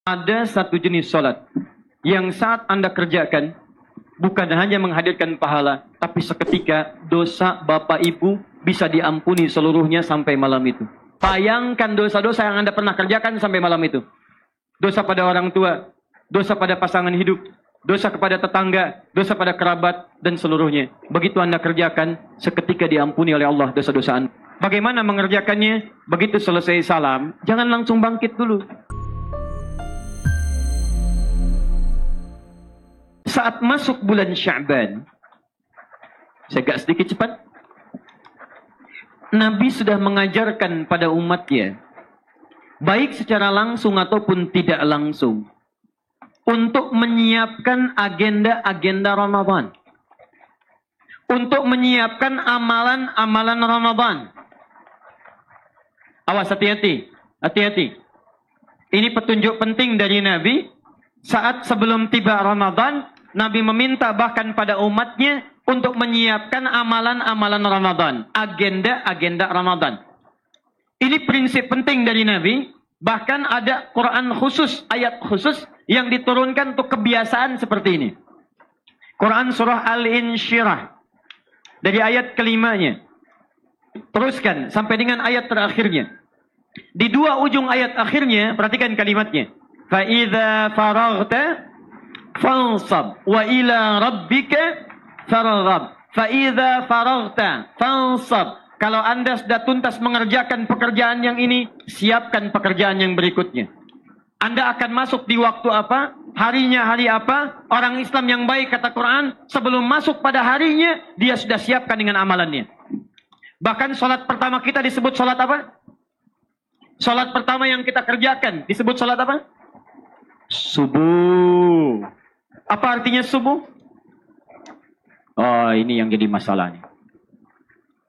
Ada satu jenis sholat yang saat Anda kerjakan bukan hanya menghadirkan pahala, tapi seketika dosa Bapak Ibu bisa diampuni seluruhnya sampai malam itu. Bayangkan dosa-dosa yang Anda pernah kerjakan sampai malam itu. Dosa pada orang tua, dosa pada pasangan hidup, dosa kepada tetangga, dosa pada kerabat, dan seluruhnya. Begitu Anda kerjakan, seketika diampuni oleh Allah dosa-dosa Anda. Bagaimana mengerjakannya? Begitu selesai salam, jangan langsung bangkit dulu. Saat masuk bulan Sya'ban, saya agak sedikit cepat, Nabi sudah mengajarkan pada umatnya, baik secara langsung ataupun tidak langsung, untuk menyiapkan agenda-agenda Ramadan. Untuk menyiapkan amalan-amalan Ramadan. Awas, hati-hati. Hati-hati. Ini petunjuk penting dari Nabi. Saat sebelum tiba Ramadan, Nabi meminta bahkan pada umatnya untuk menyiapkan amalan-amalan Ramadan. Agenda-agenda Ramadan. Ini prinsip penting dari Nabi. Bahkan ada Quran khusus, ayat khusus yang diturunkan untuk kebiasaan seperti ini. Quran surah Al-Insyirah. Dari ayat kelimanya. Teruskan sampai dengan ayat terakhirnya. Di dua ujung ayat akhirnya, perhatikan kalimatnya. فَإِذَا فَرَغْتَ فَانْصَبْ وَإِلَى رَبِّكَ فَارْغَبْ فَإِذَا فَرَغْتَ فَانْصَبْ. Kalau Anda sudah tuntas mengerjakan pekerjaan yang ini, siapkan pekerjaan yang berikutnya. Anda akan masuk di waktu apa? Harinya hari apa? Orang Islam yang baik, kata Quran, sebelum masuk pada harinya, dia sudah siapkan dengan amalannya. Bahkan sholat pertama kita disebut sholat apa? Sholat pertama yang kita kerjakan disebut sholat apa? Subuh. Apa artinya subuh? Oh, ini yang jadi masalah nih.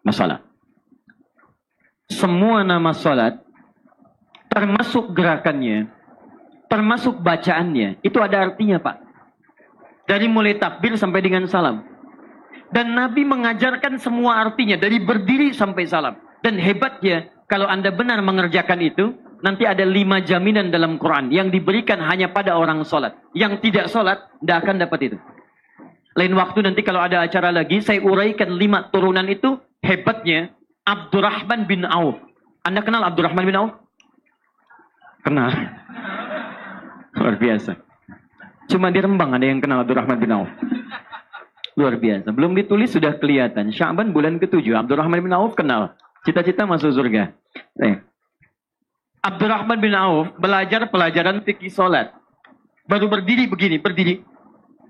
Masalah. Semua nama sholat, termasuk gerakannya, termasuk bacaannya, itu ada artinya, Pak. Dari mulai takbir sampai dengan salam. Dan Nabi mengajarkan semua artinya, dari berdiri sampai salam. Dan hebatnya, kalau Anda benar mengerjakan itu, nanti ada 5 jaminan dalam Quran yang diberikan hanya pada orang sholat. Yang tidak sholat, tidak akan dapat itu. Lain waktu nanti kalau ada acara lagi, saya uraikan 5 turunan itu. Hebatnya, Abdurrahman bin Auf. Anda kenal Abdurrahman bin Auf? Kenal. Luar biasa. Cuma di Rembang ada yang kenal Abdurrahman bin Auf. Luar biasa. Belum ditulis sudah kelihatan. Sya'ban bulan ke-7. Abdurrahman bin Auf kenal. Cita-cita masuk surga. Abdurrahman bin Auf belajar pelajaran fikih sholat. Baru berdiri begini, berdiri.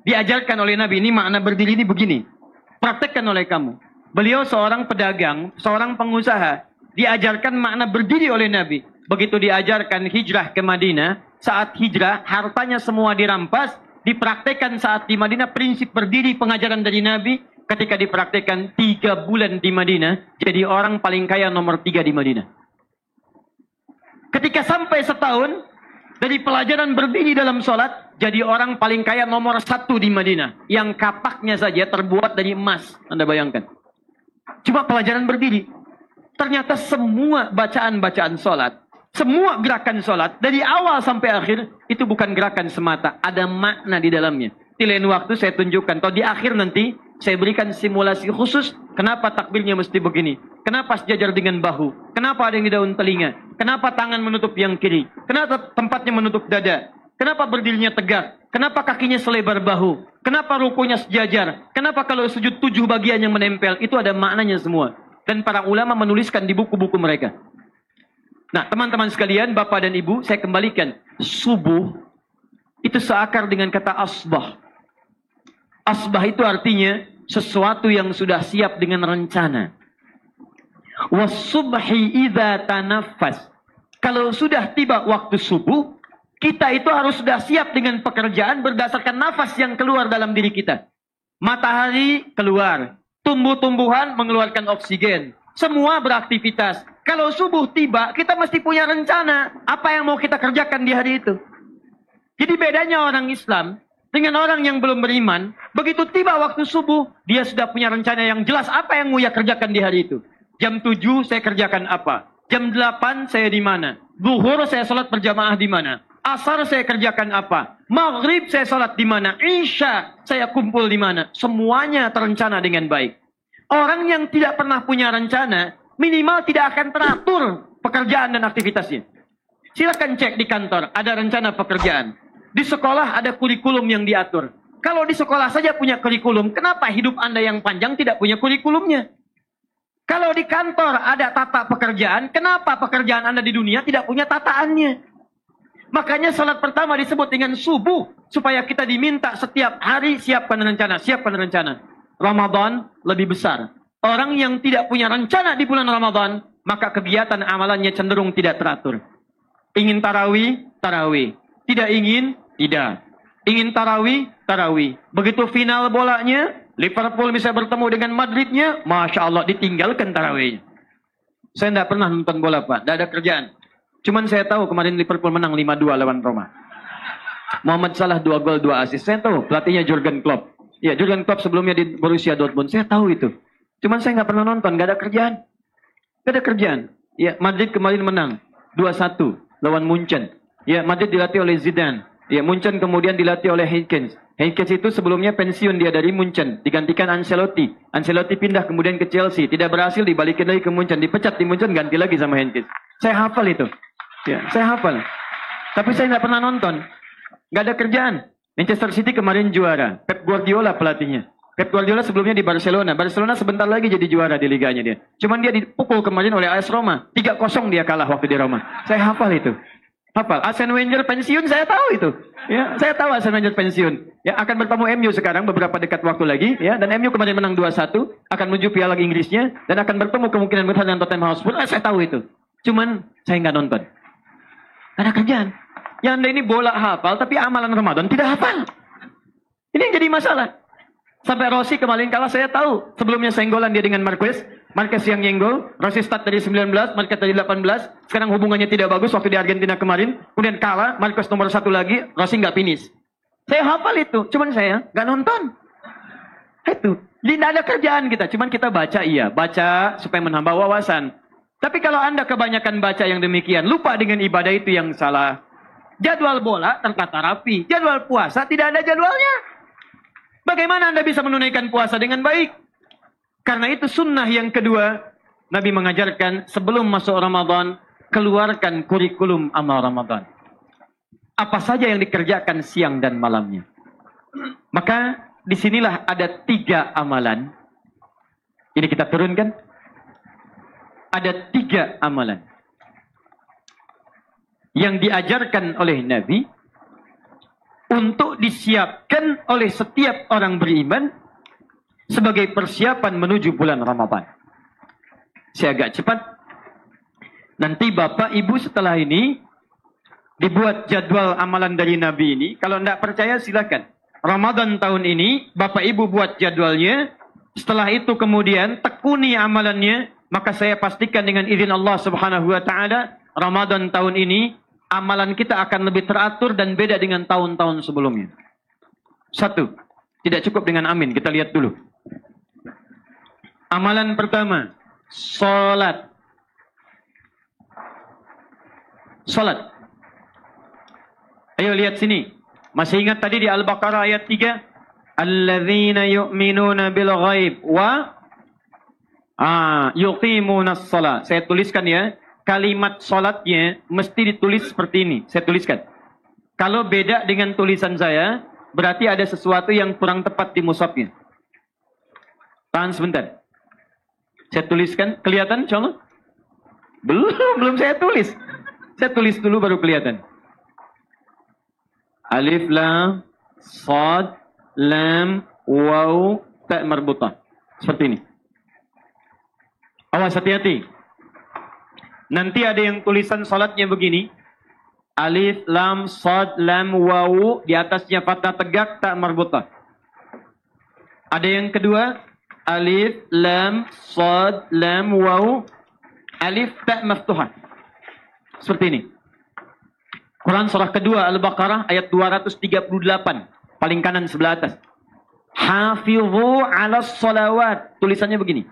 Diajarkan oleh Nabi, ini makna berdiri ini begini. Praktekkan oleh kamu. Beliau seorang pedagang, seorang pengusaha. Diajarkan makna berdiri oleh Nabi. Begitu diajarkan hijrah ke Madinah. Saat hijrah, hartanya semua dirampas. Dipraktekkan saat di Madinah, prinsip berdiri pengajaran dari Nabi. Ketika dipraktekkan 3 bulan di Madinah. Jadi orang paling kaya nomor 3 di Madinah. Ketika sampai setahun. Dari pelajaran berdiri dalam sholat. Jadi orang paling kaya nomor 1 di Madinah. Yang kapaknya saja terbuat dari emas. Anda bayangkan. Cuma pelajaran berdiri. Ternyata semua bacaan-bacaan sholat. Semua gerakan sholat. Dari awal sampai akhir. Itu bukan gerakan semata. Ada makna di dalamnya. Di lain waktu saya tunjukkan. Atau di akhir nanti. Saya berikan simulasi khusus. Kenapa takbirnya mesti begini. Kenapa sejajar dengan bahu. Kenapa ada yang di daun telinga. Kenapa tangan menutup yang kiri. Kenapa tempatnya menutup dada. Kenapa berdirinya tegak. Kenapa kakinya selebar bahu. Kenapa rukunya sejajar. Kenapa kalau sujud 7 bagian yang menempel. Itu ada maknanya semua. Dan para ulama menuliskan di buku-buku mereka. Nah, teman-teman sekalian, Bapak dan Ibu, saya kembalikan. Subuh, itu seakar dengan kata asbah. Asbah itu artinya sesuatu yang sudah siap dengan rencana. Wasubhi idza tanaffas. Kalau sudah tiba waktu subuh, kita itu harus sudah siap dengan pekerjaan berdasarkan nafas yang keluar dalam diri kita. Matahari keluar. Tumbuh-tumbuhan mengeluarkan oksigen. Semua beraktivitas. Kalau subuh tiba, kita mesti punya rencana. Apa yang mau kita kerjakan di hari itu. Jadi bedanya orang Islam dengan orang yang belum beriman. Begitu tiba waktu subuh, dia sudah punya rencana yang jelas. Apa yang mau ia kerjakan di hari itu. Jam 7 saya kerjakan apa. Jam 8 saya di mana. Zuhur saya sholat berjamaah di mana. Asar saya kerjakan apa? Maghrib saya salat di mana? Isya saya kumpul di mana? Semuanya terencana dengan baik. Orang yang tidak pernah punya rencana, minimal tidak akan teratur pekerjaan dan aktivitasnya. Silakan cek di kantor, ada rencana pekerjaan. Di sekolah ada kurikulum yang diatur. Kalau di sekolah saja punya kurikulum, kenapa hidup Anda yang panjang tidak punya kurikulumnya? Kalau di kantor ada tata pekerjaan, kenapa pekerjaan Anda di dunia tidak punya tataannya? Makanya salat pertama disebut dengan subuh, supaya kita diminta setiap hari siapkan rencana, siapkan rencana. Ramadan lebih besar. Orang yang tidak punya rencana di bulan Ramadan, maka kegiatan amalannya cenderung tidak teratur. Ingin tarawih, tarawih. Tidak ingin, tidak. Ingin tarawih, tarawih. Begitu final bolanya, Liverpool bisa bertemu dengan Madridnya, Masya Allah ditinggalkan tarawihnya. Saya tidak pernah nonton bola Pak, tidak ada kerjaan. Cuman saya tahu kemarin Liverpool menang 5-2 lawan Roma. Muhammad Salah 2 gol 2 assist. Saya tahu pelatihnya Jurgen Klopp. Ya, Jurgen Klopp sebelumnya di Borussia Dortmund. Saya tahu itu. Cuman saya nggak pernah nonton, nggak ada kerjaan. Nggak ada kerjaan. Ya, Madrid kemarin menang 2-1 lawan Munchen. Ya, Madrid dilatih oleh Zidane. Ya, Munchen kemudian dilatih oleh Heynckes. Heynckes itu sebelumnya pensiun dia dari Munchen, digantikan Ancelotti. Ancelotti pindah kemudian ke Chelsea, tidak berhasil dibalikin lagi ke Munchen, dipecat di Munchen, ganti lagi sama Heynckes. Saya hafal itu. Ya, saya hafal. Tapi saya nggak pernah nonton. Nggak ada kerjaan. Manchester City kemarin juara. Pep Guardiola pelatihnya. Pep Guardiola sebelumnya di Barcelona. Barcelona sebentar lagi jadi juara di liganya dia. Cuman dia dipukul kemarin oleh AS Roma. 3-0 dia kalah waktu di Roma. Saya hafal itu. Hafal. Arsene Wenger pensiun, saya tahu itu. Ya, saya tahu Arsene Wenger pensiun. Ya, akan bertemu MU sekarang beberapa dekat waktu lagi. Ya, dan MU kemarin menang 2-1. Akan menuju Piala Inggrisnya. Dan akan bertemu kemungkinan besar dengan Tottenham Hotspur. Saya tahu itu. Cuman saya nggak nonton. Ada kerjaan. Yang Anda ini bola hafal, tapi amalan Ramadan tidak hafal. Ini yang jadi masalah. Sampai Rossi kemarin kalah, saya tahu. Sebelumnya senggolan dia dengan Marquez. Marquez yang nyenggol. Rossi start dari 19, Marquez dari 18. Sekarang hubungannya tidak bagus waktu di Argentina kemarin. Kemudian kalah, Marquez nomor 1 lagi, Rossi nggak finish. Saya hafal itu. Cuman saya nggak nonton. Itu. Tidak ada kerjaan kita. Cuman kita baca, iya. Baca supaya menambah wawasan. Tapi kalau Anda kebanyakan baca yang demikian, lupa dengan ibadah itu yang salah. Jadwal bola tertata rapi. Jadwal puasa tidak ada jadwalnya. Bagaimana Anda bisa menunaikan puasa dengan baik? Karena itu sunnah yang kedua. Nabi mengajarkan sebelum masuk Ramadan, keluarkan kurikulum amal Ramadan. Apa saja yang dikerjakan siang dan malamnya. Maka disinilah ada 3 amalan. Ini kita turunkan. Ada 3 amalan yang diajarkan oleh Nabi untuk disiapkan oleh setiap orang beriman sebagai persiapan menuju bulan Ramadan. Saya agak cepat. Nanti Bapak Ibu setelah ini dibuat jadwal amalan dari Nabi ini. Kalau tidak percaya silakan. Ramadan tahun ini Bapak Ibu buat jadwalnya. Setelah itu kemudian tekuni amalannya. Maka saya pastikan dengan izin Allah Subhanahu wa taala, Ramadan tahun ini amalan kita akan lebih teratur dan beda dengan tahun-tahun sebelumnya. 1, tidak cukup dengan amin, kita lihat dulu. Amalan pertama, salat. Salat. Ayo lihat sini. Masih ingat tadi di Al-Baqarah ayat 3? Alladzina yu'minuna bil ghaib wa yuqimunas shalah. Saya tuliskan ya. Kalimat salatnya mesti ditulis seperti ini. Saya tuliskan. Kalau beda dengan tulisan saya, berarti ada sesuatu yang kurang tepat di mushafnya. Tahan sebentar. Saya tuliskan. Kelihatan insyaallah? Belum saya tulis. Saya tulis dulu baru kelihatan. Alif lam sad lam waw ta marbutah. Seperti ini. Awas hati-hati. Nanti ada yang tulisan salatnya begini. Alif, lam, sad, lam, wawu. Di atasnya fathah tegak, tak marbutah. Ada yang kedua. Alif, lam, sad, lam, wawu. Alif, tak maftuhah. Seperti ini. Quran surah kedua Al-Baqarah ayat 238. Paling kanan sebelah atas. Hafidhu ala salawat. Tulisannya begini.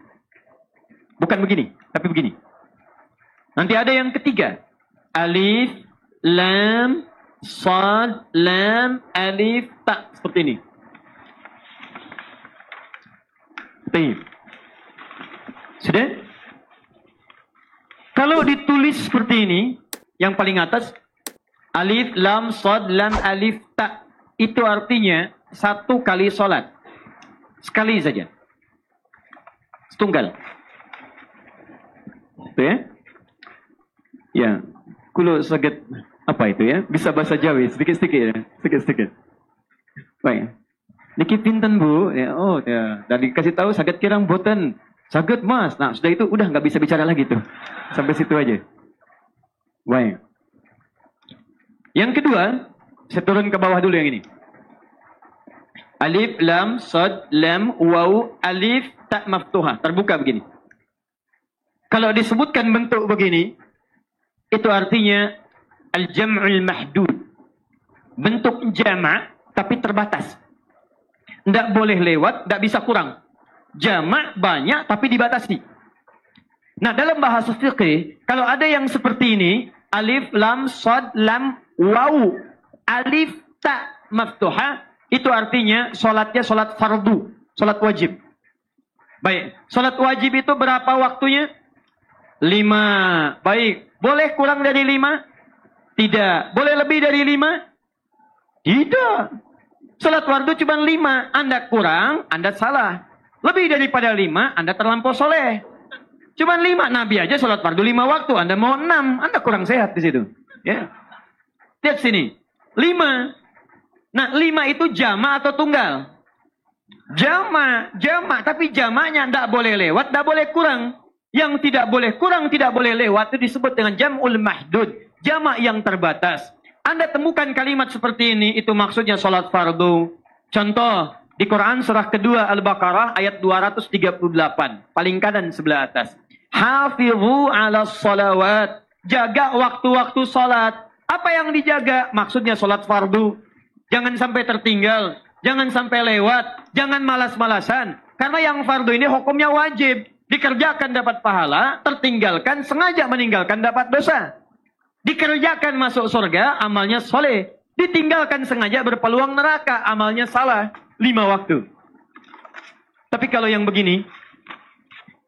Bukan begini, tapi begini. Nanti ada yang ketiga. Alif, lam, sad, lam, alif, ta. Seperti ini. Baik. Sudah? Kalau ditulis seperti ini, yang paling atas, alif, lam, sad, lam, alif, ta. Itu artinya satu kali sholat. Sekali saja. Setunggal. Itu ya? Ya. Kulo saged apa itu ya? Bisa bahasa Jawa sedikit-sedikit ya. Sedikit-sedikit. Baik. Niki pinten Bu? Ya, oh ya. Dan dikasih tahu saged kirang boten. Saged Mas. Nah, sudah itu udah nggak bisa bicara lagi tuh. Sampai situ aja. Baik. Yang kedua, saya turun ke bawah dulu yang ini. Alif, lam, sad, lam, waw, alif, ta maftuha. Terbuka begini. Kalau disebutkan bentuk begini, itu artinya al-jam'ul mahdud. Bentuk jama' tapi terbatas. Tidak boleh lewat, tidak bisa kurang. Jama' banyak tapi dibatasi. Nah, dalam bahasa fiqih, kalau ada yang seperti ini, alif, lam, sad, lam, waw, alif, ta maftuha, itu artinya sholatnya sholat fardu, sholat wajib. Baik, sholat wajib itu berapa waktunya? 5. Baik, boleh kurang dari 5? Tidak. Boleh lebih dari 5? Tidak. Sholat fardu cuma 5. Anda kurang, Anda salah. Lebih daripada 5, Anda terlampau soleh. Cuma 5. Nabi aja sholat fardu 5 waktu. Anda mau 6, Anda kurang sehat di situ. Ya. Lihat sini. 5. Nah, 5 itu jama atau tunggal? Jama. Tapi jamanya tidak boleh lewat, tidak boleh kurang. Yang tidak boleh kurang, tidak boleh lewat, itu disebut dengan jam'ul mahdud. Jama yang terbatas. Anda temukan kalimat seperti ini, itu maksudnya sholat fardu. Contoh, di Quran surah kedua Al-Baqarah ayat 238. Paling kanan sebelah atas. Hafidhu ala sholawat. Jaga waktu-waktu sholat. Apa yang dijaga? Maksudnya sholat fardu. Jangan sampai tertinggal. Jangan sampai lewat. Jangan malas-malasan. Karena yang fardu ini hukumnya wajib. Dikerjakan dapat pahala, tertinggalkan, sengaja meninggalkan dapat dosa. Dikerjakan masuk surga, amalnya soleh. Ditinggalkan sengaja berpeluang neraka, amalnya salah. 5 waktu. Tapi kalau yang begini,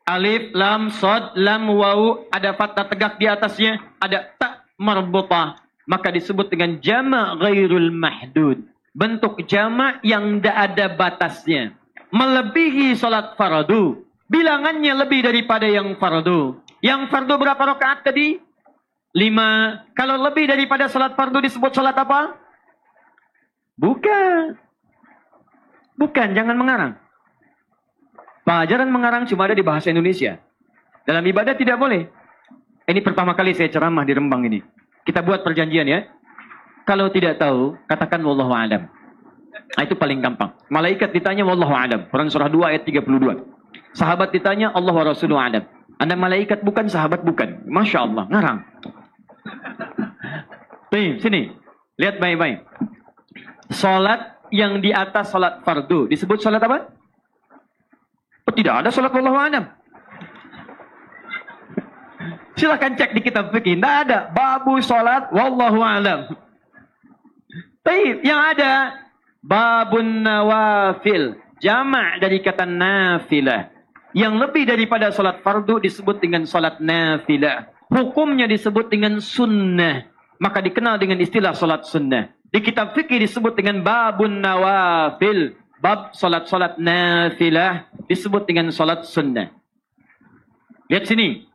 alif, lam, sad, lam, waw, ada fathah tegak di atasnya, ada ta marbutah. Maka disebut dengan jama' ghairul mahdud. Bentuk jama' yang tidak ada batasnya. Melebihi sholat fardu. Bilangannya lebih daripada yang fardu. Yang fardu berapa rakaat tadi? 5. Kalau lebih daripada sholat fardu disebut sholat apa? Bukan. Bukan, jangan mengarang. Pelajaran mengarang cuma ada di bahasa Indonesia. Dalam ibadah tidak boleh. Ini pertama kali saya ceramah di Rembang ini. Kita buat perjanjian ya. Kalau tidak tahu, katakan wallahu a'lam. Nah, itu paling gampang. Malaikat ditanya wallahu a'lam. Quran surah 2 ayat 32. Sahabat ditanya Allah wa Rasuluhu a'lam. Anda malaikat bukan, sahabat bukan. Masya Allah, ngarang. Nih, sini. Lihat baik-baik. Salat yang di atas salat fardu disebut salat apa? Oh, tidak ada salat wallahu a'lam. Silakan cek di kitab fikih, tidak ada babu salat wallahu a'lam. Baik, yang ada babun nawafil, jama' dari kata nafilah. Yang lebih daripada salat fardu disebut dengan salat nafilah. Hukumnya disebut dengan sunnah. Maka dikenal dengan istilah salat sunnah. Di kitab fikih disebut dengan babun nawafil. Bab salat-salat nafilah disebut dengan salat sunnah. Lihat sini.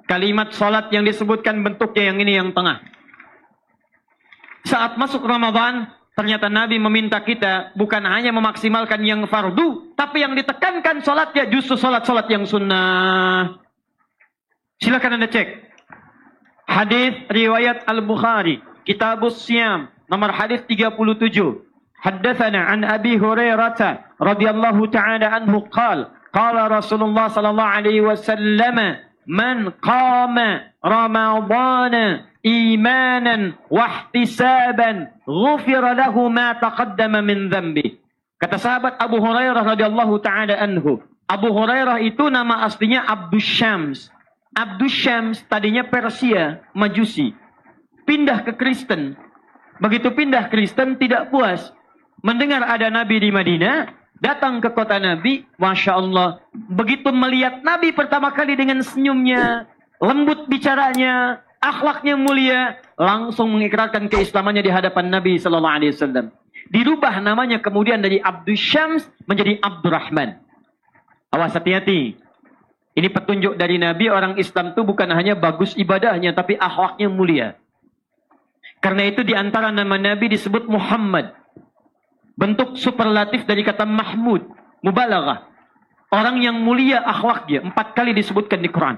Kalimat salat yang disebutkan bentuknya yang ini yang tengah. Saat masuk Ramadan, ternyata Nabi meminta kita bukan hanya memaksimalkan yang fardu, tapi yang ditekankan salatnya justru salat-salat yang sunnah. Silakan Anda cek. Hadis riwayat Al-Bukhari, Kitabus Siyam, nomor hadis 37. Haddatsana an Abi Hurairah radhiyallahu ta'ala anhu qala Rasulullah sallallahu alaihi wasallam, man qama Ramadana imanan wahtisaban ghufira lahu ma taqaddama min dhanbi. Kata sahabat Abu Hurairah radhiyallahu taala anhu. Abu Hurairah itu nama aslinya Abdus Syams. Abdus Syams tadinya Persia, Majusi. pindah ke Kristen. Begitu pindah Kristen tidak puas. Mendengar ada Nabi di Madinah, datang ke kota Nabi, Masya Allah. Begitu melihat Nabi pertama kali dengan senyumnya, lembut bicaranya, akhlaknya mulia, langsung mengikrarkan keislamannya di hadapan Nabi Sallallahu Alaihi Wasallam. Dirubah namanya kemudian dari Abdul Syams menjadi Abdurrahman. Awas, hati-hati. Ini petunjuk dari Nabi, orang Islam itu bukan hanya bagus ibadahnya, tapi akhlaknya mulia. Karena itu di antara nama Nabi disebut Muhammad. Bentuk superlatif dari kata Mahmud, mubalaghah. Orang yang mulia akhlaknya, 4 kali disebutkan di Quran.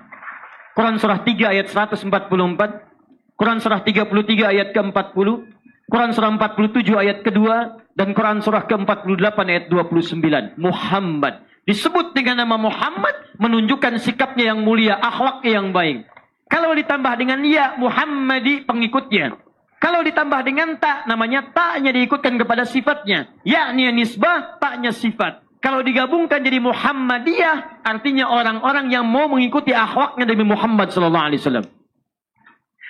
Quran surah 3 ayat 144, Quran surah 33 ayat ke-40, Quran surah 47 ayat kedua, dan Quran surah ke-48 ayat 29. Muhammad. Disebut dengan nama Muhammad, menunjukkan sikapnya yang mulia, akhlaknya yang baik. Kalau ditambah dengan ya, Muhammadi pengikutnya. Kalau ditambah dengan tak, namanya taknya diikutkan kepada sifatnya. Yakni nisbah, taknya sifat. Kalau digabungkan jadi Muhammadiyah, artinya orang-orang yang mau mengikuti akhlaknya Nabi Muhammad SAW.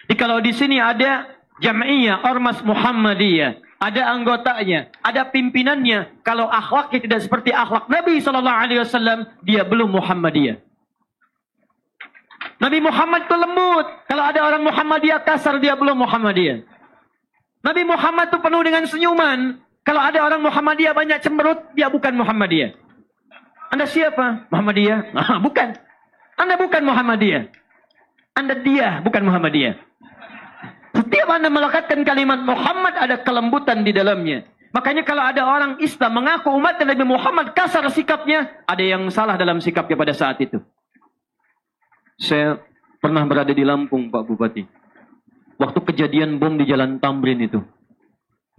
Jadi kalau di sini ada jam'iyah, ormas Muhammadiyah, ada anggotanya, ada pimpinannya. Kalau akhlaknya tidak seperti akhlak Nabi SAW, dia belum Muhammadiyah. Nabi Muhammad itu lembut. Kalau ada orang Muhammadiyah kasar, dia belum Muhammadiyah. Nabi Muhammad itu penuh dengan senyuman. Kalau ada orang Muhammadiyah banyak cemberut, dia bukan Muhammadiyah. Anda siapa? Muhammadiyah? Bukan. Anda bukan Muhammadiyah. Anda dia, bukan Muhammadiyah. Setiap Anda melekatkan kalimat Muhammad, ada kelembutan di dalamnya. Makanya kalau ada orang Islam mengaku umat Nabi Muhammad kasar sikapnya, ada yang salah dalam sikapnya pada saat itu. Saya pernah berada di Lampung, Pak Bupati. Waktu kejadian bom di Jalan Tamrin itu.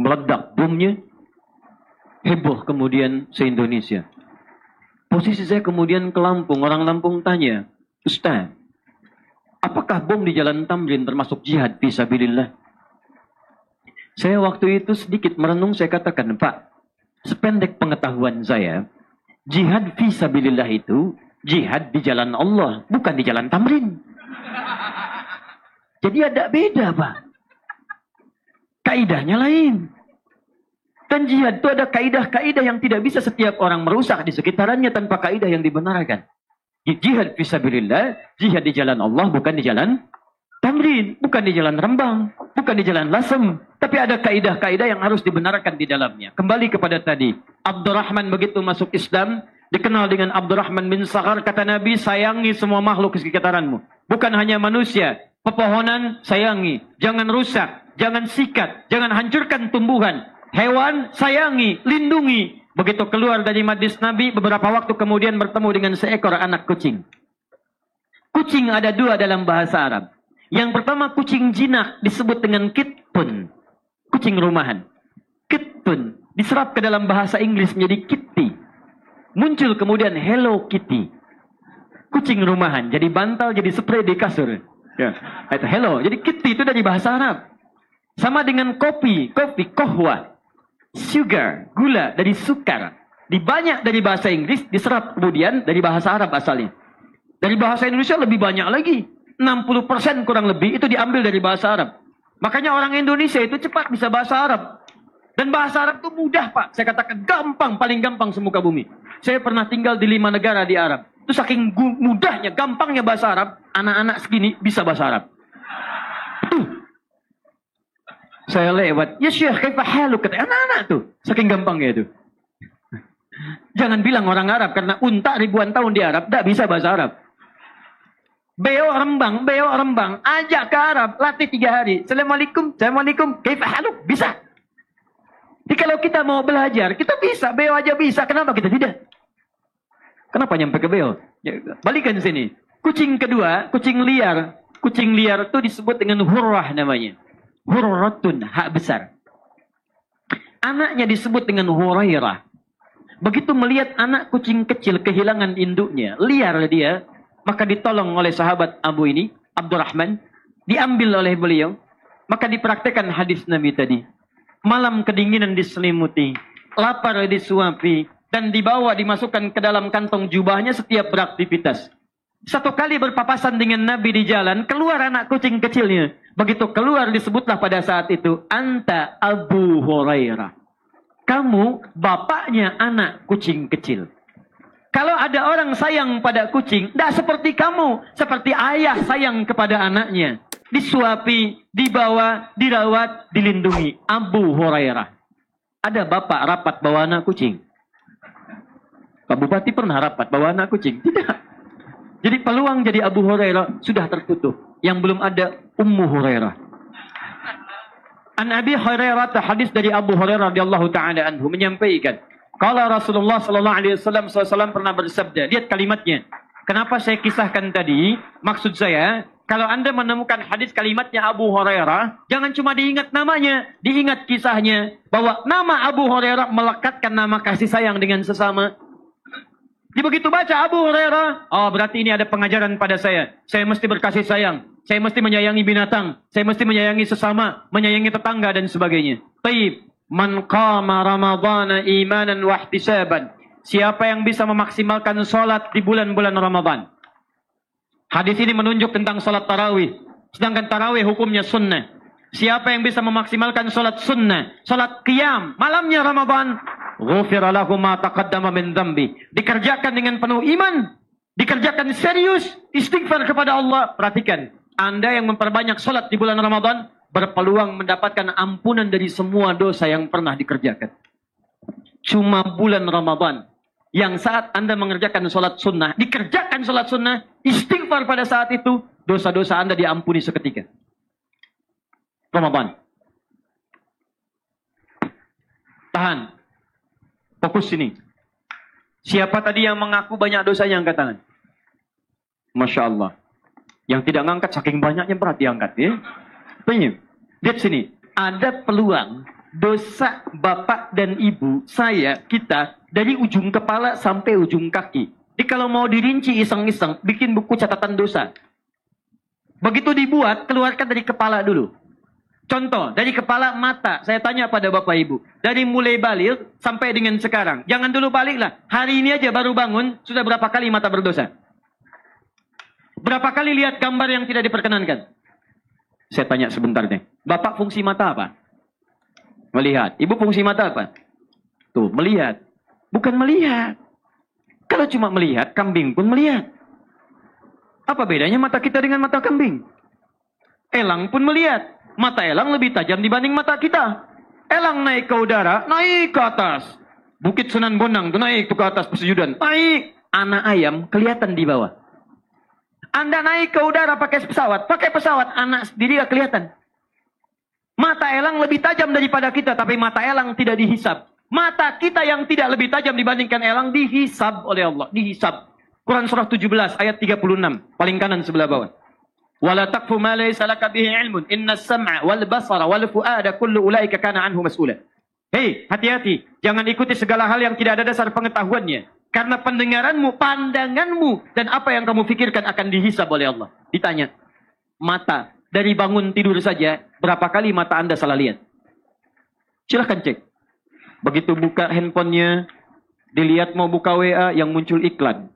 Meledak bomnya. Heboh kemudian se-Indonesia. Posisi saya kemudian ke Lampung. Orang Lampung tanya, Ustaz, apakah bom di Jalan Tamrin termasuk jihad fisabilillah? Saya waktu itu sedikit merenung, saya katakan, Pak, sependek pengetahuan saya, jihad fisabilillah itu jihad di jalan Allah, bukan di Jalan Tamrin. Jadi ada beda, Pak. Kaidahnya lain. Dan jihad itu ada kaidah-kaidah yang tidak bisa setiap orang merusak di sekitarannya tanpa kaidah yang dibenarkan. Jihad fisabilillah, jihad di jalan Allah, bukan di Jalan Tamrin, bukan di Jalan Rembang, bukan di Jalan Lasem. Tapi ada kaidah-kaidah yang harus dibenarkan di dalamnya. Kembali kepada tadi, Abdurrahman begitu masuk Islam, dikenal dengan Abdurrahman bin Sakhar. Kata Nabi, sayangi semua makhluk di sekitaranmu. Bukan hanya manusia. Pepohonan sayangi, jangan rusak, jangan sikat, jangan hancurkan tumbuhan. Hewan sayangi, lindungi. Begitu keluar dari majlis Nabi, beberapa waktu kemudian bertemu dengan seekor anak kucing. Kucing ada 2 dalam bahasa Arab. Yang pertama kucing jinak disebut dengan kitpun, kucing rumahan. Kitpun diserap ke dalam bahasa Inggris menjadi kitty. Muncul kemudian Hello Kitty. Kucing rumahan jadi bantal, jadi spray di kasur. Ya, itu hello. Jadi kitty itu dari bahasa Arab. Sama dengan kopi, kohwa. Sugar, gula dari sukar. Dibanyak dari bahasa Inggris, diserap kemudian dari bahasa Arab asalnya. Dari bahasa Indonesia lebih banyak lagi. 60% kurang lebih itu diambil dari bahasa Arab. Makanya orang Indonesia itu cepat bisa bahasa Arab. Dan bahasa Arab itu mudah, Pak. Saya katakan gampang, paling gampang semuka bumi. Saya pernah tinggal di 5 negara di Arab. Itu saking mudahnya, gampangnya bahasa Arab, anak-anak segini bisa bahasa Arab. Saya lewat, ya Syekh, kaifa haluk? Kata anak-anak tuh, saking gampangnya itu. Jangan bilang orang Arab, karena unta ribuan tahun di Arab, tidak bisa bahasa Arab. Beo rembang, ajak ke Arab, latih 3 hari. Assalamualaikum, kaifa haluk? Bisa. Jadi kalau kita mau belajar, kita bisa, beo aja bisa, kenapa kita tidak? Kenapa nyampe ke beo? Ya, balikan sini. Kucing kedua, kucing liar. Kucing liar itu disebut dengan hurrah namanya. Hurratun, hak besar. Anaknya disebut dengan Hurairah. Begitu melihat anak kucing kecil kehilangan induknya, liar dia, maka ditolong oleh sahabat Abu ini, Abdurrahman, diambil oleh beliau, maka dipraktekkan hadis Nabi tadi. Malam kedinginan diselimuti, lapar disuapi, dan dibawa dimasukkan ke dalam kantong jubahnya setiap beraktivitas. Satu kali berpapasan dengan Nabi di jalan, keluar anak kucing kecilnya. Begitu keluar disebutlah pada saat itu, Anta Abu Hurairah. Kamu bapaknya anak kucing kecil. Kalau ada orang sayang pada kucing, tidak seperti kamu. Seperti ayah sayang kepada anaknya. Disuapi, dibawa, dirawat, dilindungi. Abu Hurairah. Ada bapak rapat bawa anak kucing. Pak Bupati pernah rapat bawa anak kucing? Tidak. Jadi peluang jadi Abu Hurairah sudah tertutup. Yang belum ada Ummu Hurairah. An Abi Hurairah, hadis dari Abu Hurairah radhiyallahu taala anhu menyampaikan, kalau Rasulullah sallallahu alaihi wasallam pernah bersabda, lihat kalimatnya. Kenapa saya kisahkan tadi? Maksud saya, kalau Anda menemukan hadis kalimatnya Abu Hurairah, jangan cuma diingat namanya, diingat kisahnya bahwa nama Abu Hurairah melekatkan nama kasih sayang dengan sesama. Begitu baca Abu Hurairah, oh berarti ini ada pengajaran pada saya. Saya mesti berkasih sayang. Saya mesti menyayangi binatang. Saya mesti menyayangi sesama. Menyayangi tetangga dan sebagainya. Taib. Man qama Ramadhana imanan wa ihtisaban. Siapa yang bisa memaksimalkan sholat di bulan-bulan Ramadan. Hadis ini menunjuk tentang sholat tarawih. Sedangkan tarawih hukumnya sunnah. Siapa yang bisa memaksimalkan sholat sunnah. Sholat qiyam. Malamnya Ramadan. Ghufira lahu ma taqaddama min dhanbi. Dikerjakan dengan penuh iman, dikerjakan serius, istighfar kepada Allah. Perhatikan, Anda yang memperbanyak salat di bulan Ramadan berpeluang mendapatkan ampunan dari semua dosa yang pernah dikerjakan. Cuma bulan Ramadan yang saat Anda mengerjakan salat sunnah, dikerjakan salat sunnah, istighfar pada saat itu, dosa-dosa Anda diampuni seketika. Ramadan. Tahan. Fokus sini. Siapa tadi yang mengaku banyak dosanya angkat tangan? Masya Allah. Yang tidak ngangkat saking banyaknya berat diangkat ya. Tanya. Lihat sini. Ada peluang dosa bapak dan ibu, saya, kita, dari ujung kepala sampai ujung kaki. Jadi kalau mau dirinci iseng-iseng, bikin buku catatan dosa. Begitu dibuat, keluarkan dari kepala dulu. Contoh, dari kepala mata, saya tanya pada bapak ibu. Dari mulai balik sampai dengan sekarang. Jangan dulu baliklah. Hari ini aja baru bangun, sudah berapa kali mata berdosa? Berapa kali lihat gambar yang tidak diperkenankan? Saya tanya sebentar deh. Bapak fungsi mata apa? Melihat. Ibu fungsi mata apa? Tuh, melihat. Bukan melihat. Kalau cuma melihat, kambing pun melihat. Apa bedanya mata kita dengan mata kambing? Elang pun melihat. Mata elang lebih tajam dibanding mata kita. Elang naik ke udara, naik ke atas. Bukit Sunan Bonang itu naik ke atas persujudan. Naik. Anak ayam kelihatan di bawah. Anda naik ke udara pakai pesawat, anak sendiri gak kelihatan. Mata elang lebih tajam daripada kita, tapi mata elang tidak dihisab. Mata kita yang tidak lebih tajam dibandingkan elang dihisab oleh Allah. Dihisab. Quran surah 17 ayat 36. Paling kanan sebelah bawah. Wala taqfu ma laysa laka bihi ilmun innas sam'a wal basara wal fuada kullu ulaika kana anhu mas'ula. Hei, hati-hati, jangan ikuti segala hal yang tidak ada dasar pengetahuannya. Karena pendengaranmu, pandanganmu dan apa yang kamu pikirkan akan dihisab oleh Allah. Ditanya, mata dari bangun tidur saja berapa kali mata Anda salah lihat? Silahkan cek. Begitu buka handphonenya, dilihat mau buka WA yang muncul iklan.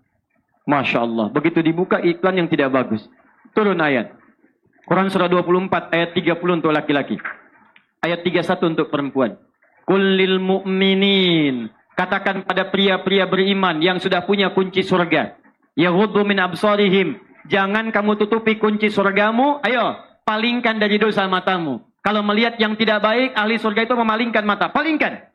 Masya Allah, begitu dibuka iklan yang tidak bagus. Turun ayat. Quran surah 24 ayat 30 untuk laki-laki. Ayat 31 untuk perempuan. Kullil mu'minin. Katakan pada pria-pria beriman yang sudah punya kunci surga. Yaghuddu min absarihim. Jangan kamu tutupi kunci surgamu. Ayo, palingkan dari dosa matamu. Kalau melihat yang tidak baik, ahli surga itu memalingkan mata. Palingkan.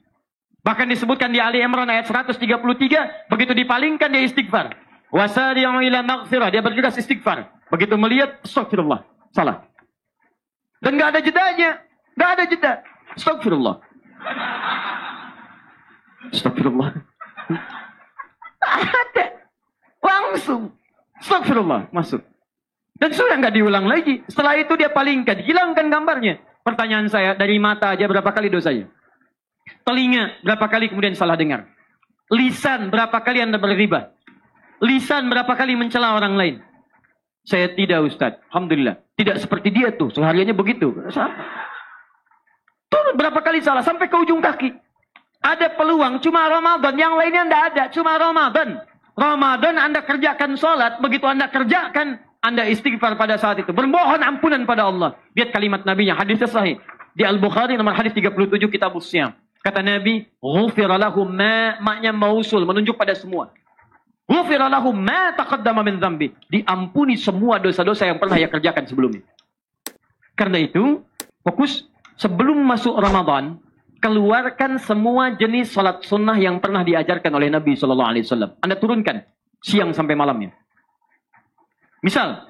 Bahkan disebutkan di Ali Imran ayat 133. Begitu dipalingkan dia istighfar. Wasari'u ila maghfirah. Dia bergegas istighfar. Begitu melihat, astagfirullah. Salah. Dan gak ada jedanya. Gak ada jeda. Astagfirullah. Astagfirullah. Ada. Langsung. Astagfirullah. Masuk. Dan sudah gak diulang lagi. Setelah itu dia palingkan. Hilangkan gambarnya. Pertanyaan saya, dari mata aja berapa kali dosanya? Telinga berapa kali kemudian salah dengar? Lisan berapa kali Anda berriba? Lisan berapa kali mencela orang lain? Saya tidak, Ustaz. Alhamdulillah. Tidak seperti dia tuh. Sehariannya begitu. Tuh berapa kali salah. Sampai ke ujung kaki. Ada peluang. Cuma Ramadan. Yang lainnya tidak ada. Cuma Ramadan. Ramadan Anda kerjakan sholat, begitu Anda kerjakan, Anda istighfar pada saat itu. Bermohon ampunan pada Allah. Lihat kalimat Nabi yang hadisnya sahih. Di Al-Bukhari nomor hadis 37 kitab Usyam. Kata Nabi, ghufira lahum maknya mausul, menunjuk pada semua. Ghufira lahum ma taqaddama min dzambi. Diampuni semua dosa-dosa yang pernah ia kerjakan sebelumnya. Karena itu, fokus sebelum masuk Ramadan, keluarkan semua jenis salat sunnah yang pernah diajarkan oleh Nabi SAW. Anda turunkan siang sampai malamnya. Misal,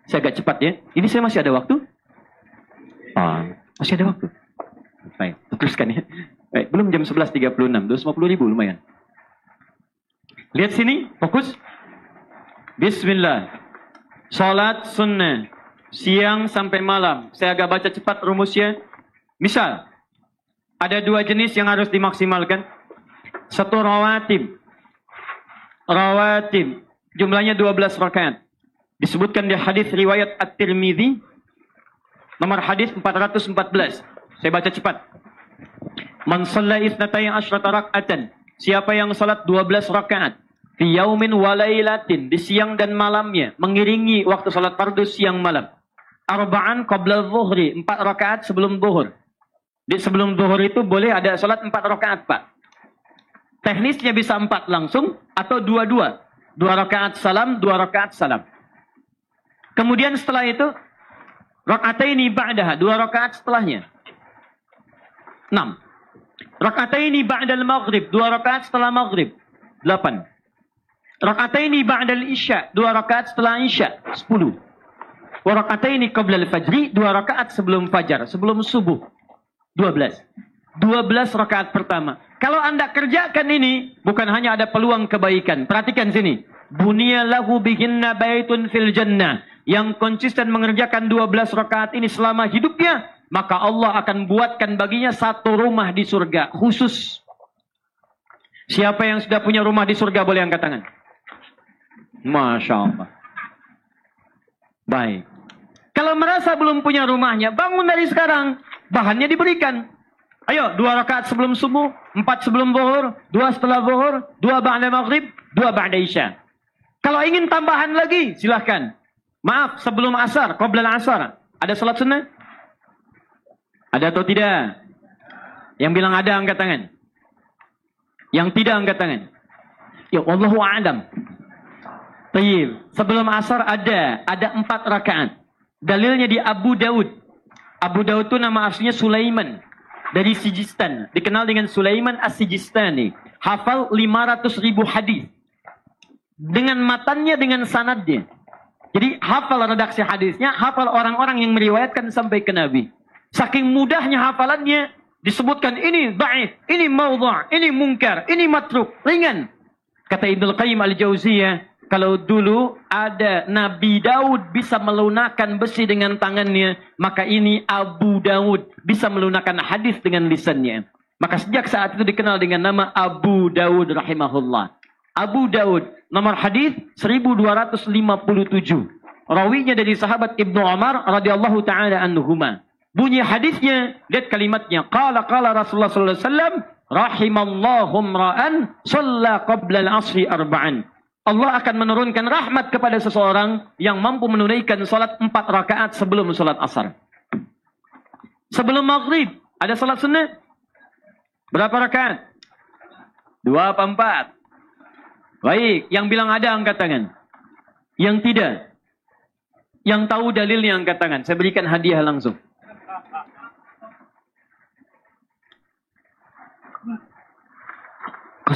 saya agak cepat ya. Ini saya masih ada waktu? Masih ada waktu. Baik, teruskan ya. Baik, belum jam 11.36, 250.000 lumayan. Lihat sini, fokus. Bismillah. Salat sunnah siang sampai malam. Saya agak baca cepat rumusnya. Misal, ada dua jenis yang harus dimaksimalkan. Satu rawatib. Rawatib. Jumlahnya 12 rakaat. Disebutkan di hadis riwayat At-Tirmidzi. Nomor hadis 414. Saya baca cepat. Man shalla itsnatai asyrata rak'atan. Siapa yang salat 12 rakaat. Fi yaumin wa lailatin. Di siang dan malamnya. Mengiringi waktu salat fardu siang malam. Arba'an qabla dhuhri. 4 rakaat sebelum zuhur. Di sebelum zuhur itu boleh ada salat 4 rakaat, Pak. Teknisnya bisa 4 langsung atau 2-2. 2 rakaat salam, 2 rakaat salam. Kemudian setelah itu rakataini ba'daha, 2 rakaat setelahnya. 6. Rakataini ba'dal maghrib, 2 rakaat setelah maghrib. 8. Rakataini ba'dal isya, 2 rakaat setelah isya. 10. Wa rakataini qabla al-fajri, 2 rakaat sebelum fajar, sebelum subuh. 12 rakaat pertama. Kalau Anda kerjakan ini, bukan hanya ada peluang kebaikan. Perhatikan sini. Bunya lahu bihinna baitun fil jannah. Yang konsisten mengerjakan 12 rakaat ini selama hidupnya, maka Allah akan buatkan baginya satu rumah di surga khusus. Siapa yang sudah punya rumah di surga boleh angkat tangan. Masya Allah. Baik. Kalau merasa belum punya rumahnya, bangun dari sekarang. Bahannya diberikan. Ayo, 2 rakaat sebelum subuh, 4 sebelum zuhur, 2 setelah zuhur, 2 ba'da maghrib, 2 ba'da isya. Kalau ingin tambahan lagi, silahkan. Maaf, sebelum asar, qoblal asar. Ada salat sunnah? Ada atau tidak? Yang bilang ada, angkat tangan. Yang tidak, angkat tangan. Ya, Wallahu a'lam. Tayyib. Sebelum asar ada 4 rakaat. Dalilnya di Abu Daud. Abu Daud itu nama aslinya Sulaiman. Dari Sijistan. Dikenal dengan Sulaiman As-Sijistani. Hafal 500.000 hadis. Dengan matannya, dengan sanadnya. Jadi hafal redaksi hadisnya, hafal orang-orang yang meriwayatkan sampai ke Nabi. Saking mudahnya hafalannya, disebutkan ini dhaif, ini maudhu', ini munkar, ini matruk, ringan. Kata Ibnu Qayyim Al-Jauziyah, kalau dulu ada Nabi Daud bisa melunakkan besi dengan tangannya, maka ini Abu Daud bisa melunakkan hadis dengan lisannya. Maka sejak saat itu dikenal dengan nama Abu Daud rahimahullah. Abu Daud, nomor hadis 1257. Rawinya dari sahabat Ibnu Umar radhiyallahu taala anhuma. Bunyi hadisnya, lihat kalimatnya. Qala Rasulullah sallallahu alaihi wasallam, rahimallahu imra'an shalla qabla al-'ashri arba'an. Allah akan menurunkan rahmat kepada seseorang yang mampu menunaikan salat 4 rakaat sebelum salat asar. Sebelum maghrib, ada salat sunnah? Berapa rakaat? 2 apa 4? Baik, yang bilang ada angkat tangan. Yang tidak. Yang tahu dalilnya angkat tangan. Saya berikan hadiah langsung.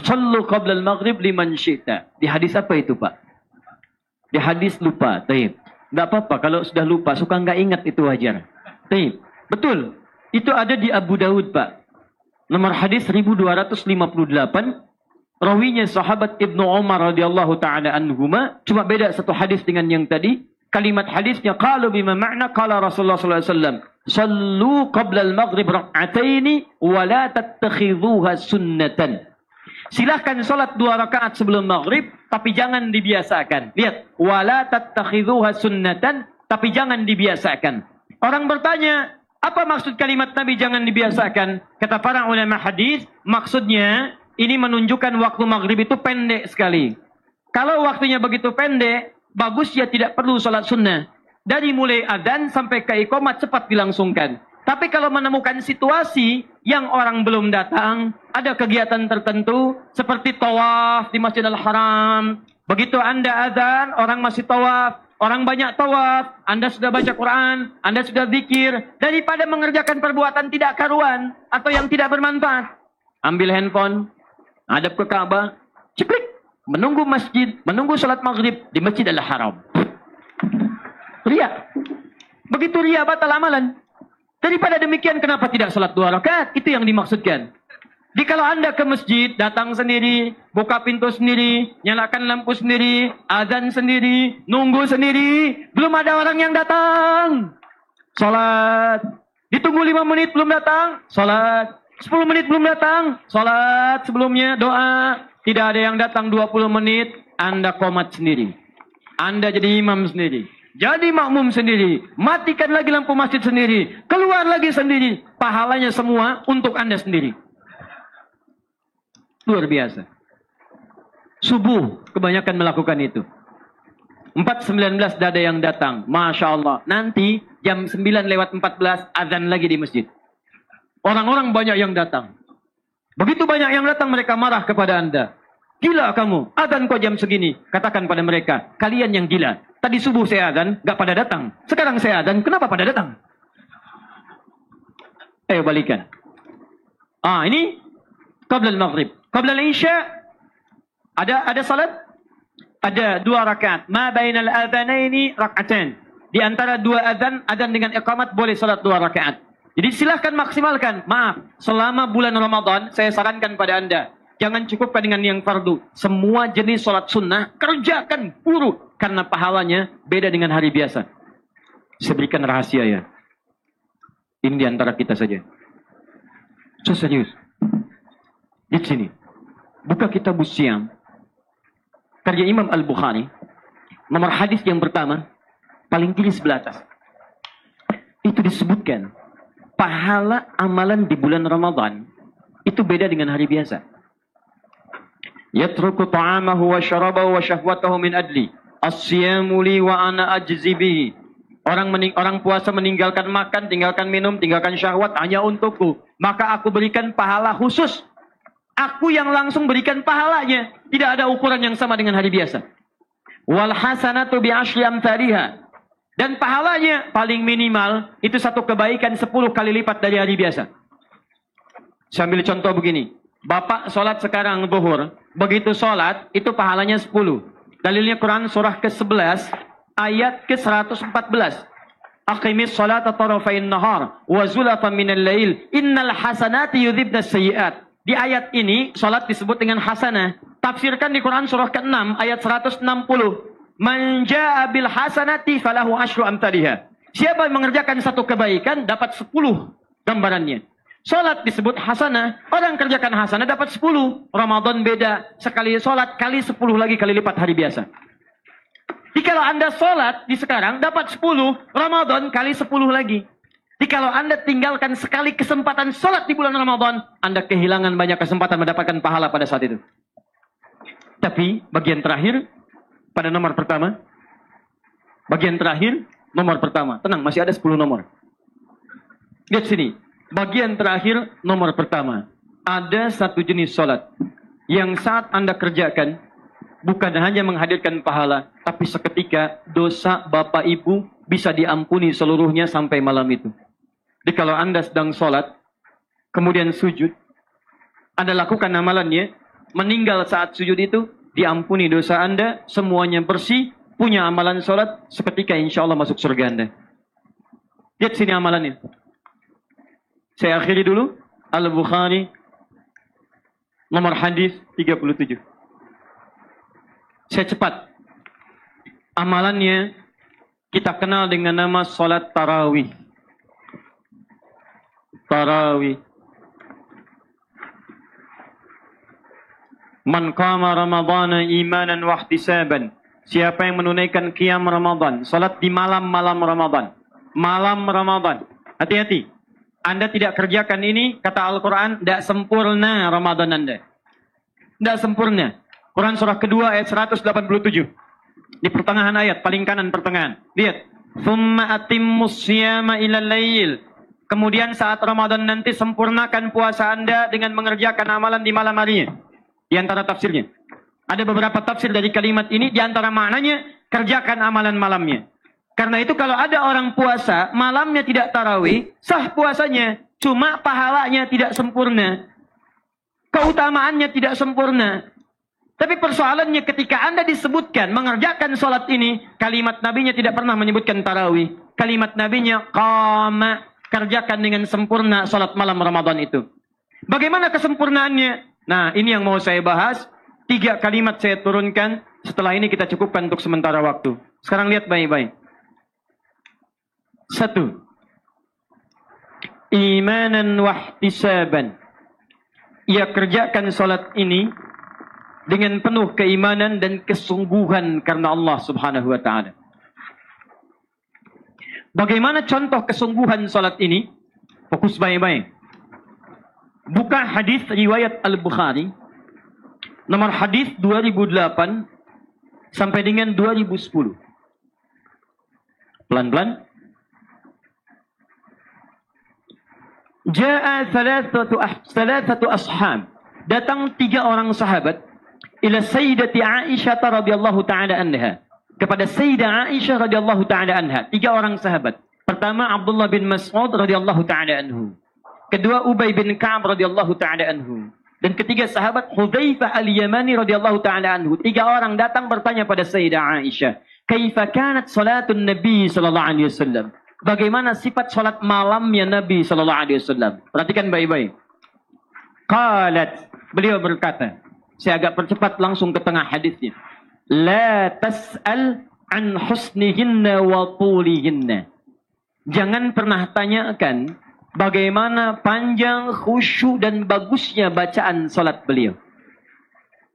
Sallu qabla al-maghrib liman syi'ta. Di hadis apa itu, Pak? Di hadis lupa. Taib. Enggak apa-apa kalau sudah lupa, suka enggak ingat itu wajar. Taib. Betul. Itu ada di Abu Daud, Pak. Nomor hadis 1258. Rawinya sahabat Ibnu Umar radhiyallahu taala anhuma, cuma beda satu hadis dengan yang tadi. Kalimat hadisnya qalu bima ma'na qala Rasulullah sallallahu alaihi wasallam, "Sallu qabla al-maghrib rak'ataini wa la tattakhidhuha sunnatan." Silahkan salat 2 rakaat sebelum maghrib, tapi jangan dibiasakan. Lihat, wala tattakhidhuha sunnatan, tapi jangan dibiasakan. Orang bertanya, apa maksud kalimat Nabi jangan dibiasakan? Kata para ulama hadis, maksudnya ini menunjukkan waktu maghrib itu pendek sekali. Kalau waktunya begitu pendek, bagus ya tidak perlu sholat sunnah. Dari mulai adzan sampai ke iqamat cepat dilangsungkan. Tapi kalau menemukan situasi yang orang belum datang, ada kegiatan tertentu seperti tawaf di Masjidil Haram. Begitu Anda adzan, orang masih tawaf, orang banyak tawaf, Anda sudah baca Quran, Anda sudah zikir, daripada mengerjakan perbuatan tidak karuan atau yang tidak bermanfaat. Ambil handphone, hadap ke Ka'bah, ceklik, menunggu masjid, menunggu salat maghrib di Masjidil Haram. Ria. Begitu ria batal amalan. Daripada demikian, kenapa tidak salat 2 rakaat? Itu yang dimaksudkan. Jadi kalau Anda ke masjid, datang sendiri, buka pintu sendiri, nyalakan lampu sendiri, azan sendiri, nunggu sendiri, belum ada orang yang datang. Salat. Ditunggu 5 menit belum datang, salat. 10 menit belum datang, salat. Sebelumnya doa. Tidak ada yang datang 20 menit, Anda qomat sendiri. Anda jadi imam sendiri. Jadi makmum sendiri. Matikan lagi lampu masjid sendiri. Keluar lagi sendiri. Pahalanya semua untuk Anda sendiri. Luar biasa. Subuh kebanyakan melakukan itu. 4.19 ada yang datang. Masya Allah. Nanti jam 9:14 azan lagi di masjid. Orang-orang banyak yang datang. Begitu banyak yang datang, mereka marah kepada Anda. Gila kamu, azan kok jam segini. Katakan pada mereka, kalian yang gila. Tadi subuh saya azan, gak pada datang. Sekarang saya azan, kenapa pada datang? Ayo balikan. Ini qabla al-maghrib. Qabla al-isya ada salat? Ada 2 rakaat. Ma bainal adzanaini rak'atan. Di antara 2 azan dengan iqamat boleh salat 2 rakaat. Jadi silahkan maksimalkan. Maaf, selama bulan Ramadan saya sarankan pada Anda, jangan cukupkan dengan yang fardu. Semua jenis sholat sunnah kerjakan buru, karena pahalanya beda dengan hari biasa. Saya berikan rahasia ya. Ini di antara kita saja. Serius. Di sini. Buka kitab Siyam. Karya Imam Al-Bukhari. Nomor hadis yang pertama, paling kiri sebelah atas. Itu disebutkan pahala amalan di bulan Ramadan itu beda dengan hari biasa. Yatruku ta'amahu wa syarabahu wa syahwatahu min adli. As-siyamu li wa ana ajzi bihi. Orang puasa meninggalkan makan, tinggalkan minum, tinggalkan syahwat hanya untukku. Maka aku berikan pahala khusus. Aku yang langsung berikan pahalanya. Tidak ada ukuran yang sama dengan hari biasa. Wal hasanatu bi asyri amthaliha. Dan pahalanya paling minimal itu 1 kebaikan 10 kali lipat dari hari biasa. Saya ambil contoh begini. Bapak sholat sekarang zuhur. Begitu sholat itu pahalanya 10. Dalilnya Quran surah ke-11 ayat ke-114. Aqimis sholata tarafain nahar wa zulafan minal lail innal hasanati yudhibna sayyi'at. Di ayat ini sholat disebut dengan hasanah. Tafsirkan di Quran surah ke-6 ayat 160. Man jaa bil hasanati falahu asyru amthaliha. Siapa yang mengerjakan 1 kebaikan dapat 10 gambarannya. Salat disebut hasanah, orang kerjakan hasanah dapat 10. Ramadan beda, sekali salat kali 10 lagi kali lipat hari biasa. Jadi kalau Anda salat di sekarang dapat 10, Ramadan kali 10 lagi. Jadi kalau Anda tinggalkan sekali kesempatan salat di bulan Ramadan, Anda kehilangan banyak kesempatan mendapatkan pahala pada saat itu. Tapi bagian terakhir pada nomor pertama. Bagian terakhir, nomor pertama. Tenang, masih ada 10 nomor. Lihat sini. Bagian terakhir, nomor pertama. Ada 1 jenis sholat. Yang saat Anda kerjakan, bukan hanya menghadirkan pahala, tapi seketika dosa Bapak Ibu bisa diampuni seluruhnya sampai malam itu. Jadi kalau Anda sedang sholat, kemudian sujud, Anda lakukan amalannya, meninggal saat sujud itu, diampuni dosa Anda, semuanya bersih, punya amalan sholat, seketika insya Allah masuk surga Anda. Lihat sini amalannya. Saya akhiri dulu. Al-Bukhari, nomor hadis 37. Saya cepat. Amalannya, kita kenal dengan nama sholat tarawih. Tarawih. Man qama Ramadana imanan wa ihtisaban. Siapa yang menunaikan qiyam Ramadan, salat di malam-malam Ramadan. Malam Ramadan. Hati-hati. Anda tidak kerjakan ini, kata Al-Quran, tidak sempurna Ramadan Anda. Tidak sempurna. Quran surah kedua ayat 187. Di pertengahan ayat, paling kanan pertengahan. Lihat. Thumma atimmus siyama ilal lail. Kemudian saat Ramadan nanti sempurnakan puasa Anda dengan mengerjakan amalan di malam harinya. Di antara tafsirnya. Ada beberapa tafsir dari kalimat ini, di antara maknanya, kerjakan amalan malamnya. Karena itu kalau ada orang puasa, malamnya tidak tarawih, sah puasanya. Cuma pahalanya tidak sempurna. Keutamaannya tidak sempurna. Tapi persoalannya ketika Anda disebutkan mengerjakan sholat ini, kalimat nabinya tidak pernah menyebutkan tarawih. Kalimat nabinya qama, kerjakan dengan sempurna sholat malam Ramadan itu. Bagaimana kesempurnaannya? Nah, ini yang mau saya bahas. 3 kalimat saya turunkan. Setelah ini kita cukupkan untuk sementara waktu. Sekarang lihat baik-baik. 1. Imanan wahtisaban. Ia kerjakan sholat ini dengan penuh keimanan dan kesungguhan karena Allah subhanahu wa ta'ala. Bagaimana contoh kesungguhan sholat ini? Fokus baik-baik. Buka hadis riwayat Al-Bukhari. Nomor hadis 2008 sampai dengan 2010. Pelan-pelan. Ja'a thalathatu ashab. Datang 3 orang sahabat ila Sayyidati Aisyah radhiyallahu taala anha. Kepada Sayyidah Aisyah radhiyallahu taala anha. 3 orang sahabat. Pertama Abdullah bin Mas'ud radhiyallahu taala anhu. Kedua Ubay bin Ka'ab radhiyallahu taala anhu. Dan ketiga sahabat Hudzaifah al-Yamani radhiyallahu taala anhu. 3 orang datang bertanya pada Sayyidah Aisyah, "Kaifa kanat salatun Nabi sallallahu alaihi wasallam?" Bagaimana sifat salat malamnya Nabi sallallahu alaihi wasallam? Perhatikan baik-baik. Qalat, beliau berkata, saya agak percepat langsung ke tengah hadisnya. La tas'al an husnihinna wa tulihinna. Jangan pernah tanyakan bagaimana panjang, khusyuk dan bagusnya bacaan salat beliau.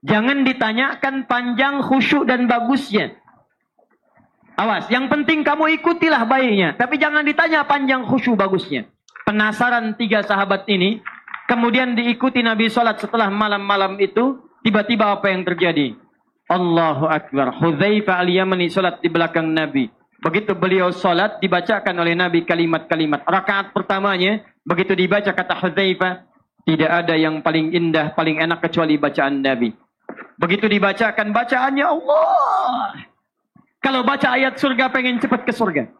Jangan ditanyakan panjang, khusyuk dan bagusnya. Awas, yang penting kamu ikutilah baiknya. Tapi jangan ditanya panjang, khusyuk, bagusnya. Penasaran 3 sahabat ini. Kemudian diikuti Nabi sholat setelah malam-malam itu. Tiba-tiba apa yang terjadi? Allahu Akbar. Hudzaifah al-Yamani sholat di belakang Nabi. Begitu beliau sholat, dibacakan oleh Nabi kalimat-kalimat. Rakaat pertamanya, begitu dibaca kata Hudzaifah, tidak ada yang paling indah, paling enak kecuali bacaan Nabi. Begitu dibacakan bacaannya, Allah. Kalau baca ayat surga pengen cepat ke surga.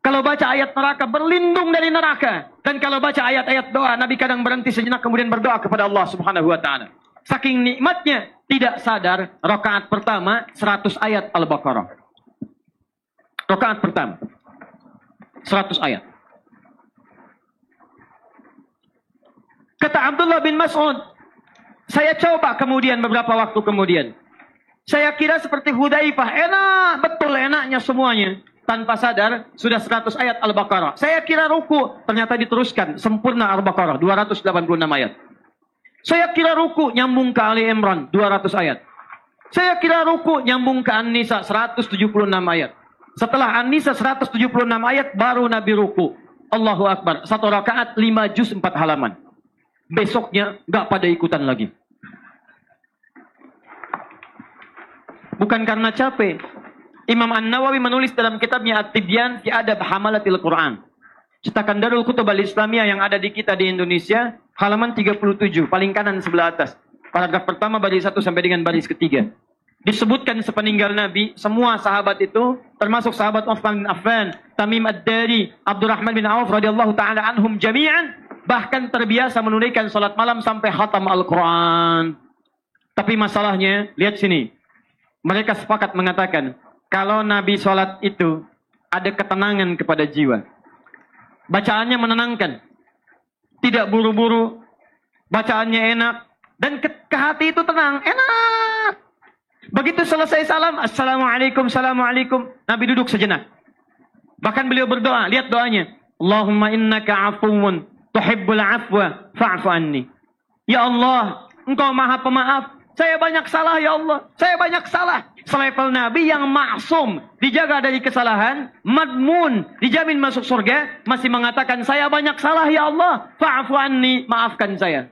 Kalau baca ayat neraka berlindung dari neraka. Dan kalau baca ayat-ayat doa, Nabi kadang berhenti sejenak kemudian berdoa kepada Allah subhanahu wa ta'ala. Saking nikmatnya, tidak sadar rakaat pertama 100 ayat Al-Baqarah. Rakaat pertama 100 ayat. Kata Abdullah bin Mas'ud, saya coba kemudian beberapa waktu kemudian. Saya kira seperti Hudzaifah, enak, betul enaknya semuanya. Tanpa sadar, sudah 100 ayat Al-Baqarah. Saya kira ruku, ternyata diteruskan. Sempurna Al-Baqarah, 286 ayat. Saya kira ruku, nyambung ke Ali Imran, 200 ayat. Saya kira ruku, nyambung ke An-Nisa, 176 ayat. Setelah An-Nisa 176 ayat, baru Nabi ruku. Allahu Akbar, 1 rakaat, 5 juz 4 halaman. Besoknya, gak pada ikutan lagi. Bukan karena capek. Imam An-Nawawi menulis dalam kitabnya At-Tibyan fi Adab Hamalatil Quran. Cetakan Darul Kutub Al-Islamiyah yang ada di kita di Indonesia, halaman 37, paling kanan sebelah atas. Paragraf pertama baris 1 sampai dengan baris ketiga. Disebutkan sepeninggal Nabi, semua sahabat itu, termasuk sahabat Utsman bin Affan, Tamim Ad-Dari, Abdurrahman bin Auf radhiyallahu taala anhum jami'an, bahkan terbiasa menunaikan salat malam sampai khatam Al-Quran. Tapi masalahnya, lihat sini. Mereka sepakat mengatakan, kalau Nabi sholat itu ada ketenangan kepada jiwa. Bacaannya menenangkan. Tidak buru-buru. Bacaannya enak. Dan ke hati itu tenang. Enak. Begitu selesai salam. Assalamualaikum, assalamualaikum. Nabi duduk sejenak. Bahkan beliau berdoa. Lihat doanya. Allahumma innaka afuun tuhibbul afwa fa'fu anni. Ya Allah, Engkau maha pemaaf. Saya banyak salah ya Allah. Saya banyak salah. Selevel Nabi yang maksum. Dijaga dari kesalahan. Madmun. Dijamin masuk surga. Masih mengatakan saya banyak salah ya Allah. Fa'fu anni. Maafkan saya.